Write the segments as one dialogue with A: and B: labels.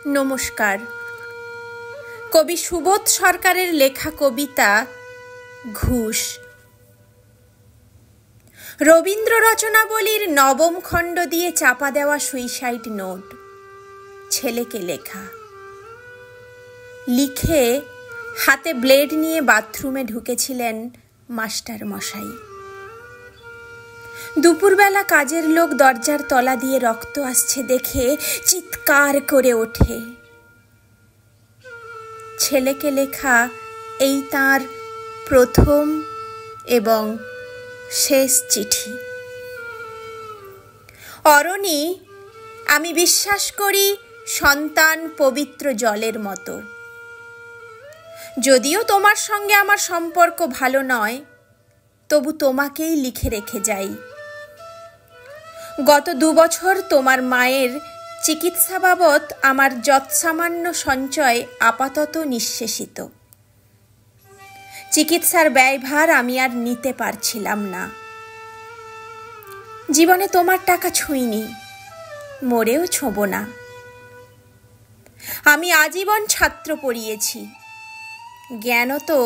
A: নমস্কার। কবি সুবোধ সরকারের লেখা কবিতা ঘুষ। রবীন্দ্র রচনাবলীর নবম খণ্ড দিয়ে চাপা দেওয়া সুইসাইড নোট, ছেলেকে লেখা। লিখে হাতে ব্লেড নিয়ে বাথরুমে ঢুকেছিলেন মাস্টার মশাই। দুপুরবেলা কাজের লোক দরজার তলা দিয়ে রক্ত আসছে দেখে চিৎকার করে ওঠে। ছেলেকে লেখা এই তাঁর প্রথম এবং শেষ চিঠি। অরণি, আমি বিশ্বাস করি সন্তান পবিত্র জলের মতো। যদিও তোমার সঙ্গে আমার সম্পর্ক ভালো নয়, তবু তোমাকেই লিখে রেখে যাই। গত 2 বছর তোমার মায়ের চিকিৎসা বাবদ আমার যৎসামান্য সঞ্চয় আপাতত নিঃশেষিত। চিকিৎসার ব্যয়ভার আমি আর নিতে পারছিলাম না। জীবনে তোমার টাকা ছুঁইনি, মরেও ছোঁব না। আমি আজীবন ছাত্র পড়িয়েছি, জ্ঞানও তো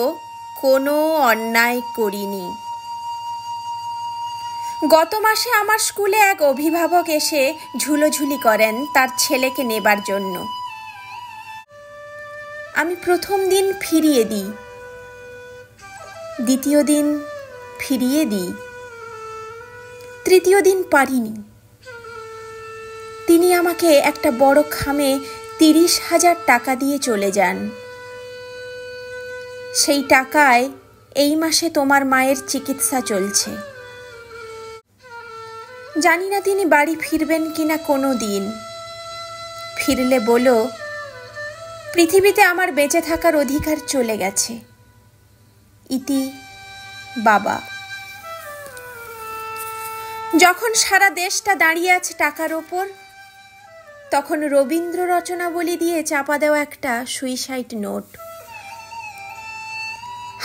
A: কোনো অন্যায় করিনি। গত মাসে আমার স্কুলে এক অভিভাবক এসে ঝুলোঝুলি করেন তার ছেলেকে নেবার জন্য। আমি প্রথম দিন ফিরিয়ে দিই, দ্বিতীয় দিন ফিরিয়ে দিই, তৃতীয় দিন পারিনি। তিনি আমাকে একটা বড় খামে 30,000 টাকা দিয়ে চলে যান। সেই টাকায় এই মাসে তোমার মায়ের চিকিৎসা চলছে। জানি না তিনি বাড়ি ফিরবেন কিনা কোনো দিন। ফিরলে বলো, পৃথিবীতে আমার বেঁচে থাকার অধিকার চলে গেছে। ইতি, বাবা। যখন সারা দেশটা দাঁড়িয়ে আছে টাকার ওপর, তখন রবীন্দ্র রচনাবলী দিয়ে চাপা দেওয়া একটা সুইসাইড নোট।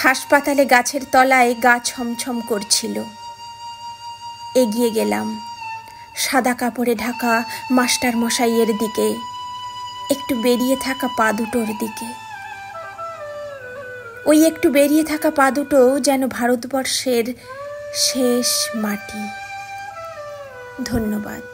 A: হাসপাতালে গাছের তলায় গা ছমছম করছিল। এগিয়ে গেলাম সাদা কাপড়ে ঢাকা মাস্টার মশাইয়ের দিকে, একটু বেরিয়ে থাকা পা দুটোর দিকে। ওই একটু বেরিয়ে থাকা পা দুটো যেন ভারতবর্ষের শেষ মাটি। ধন্যবাদ।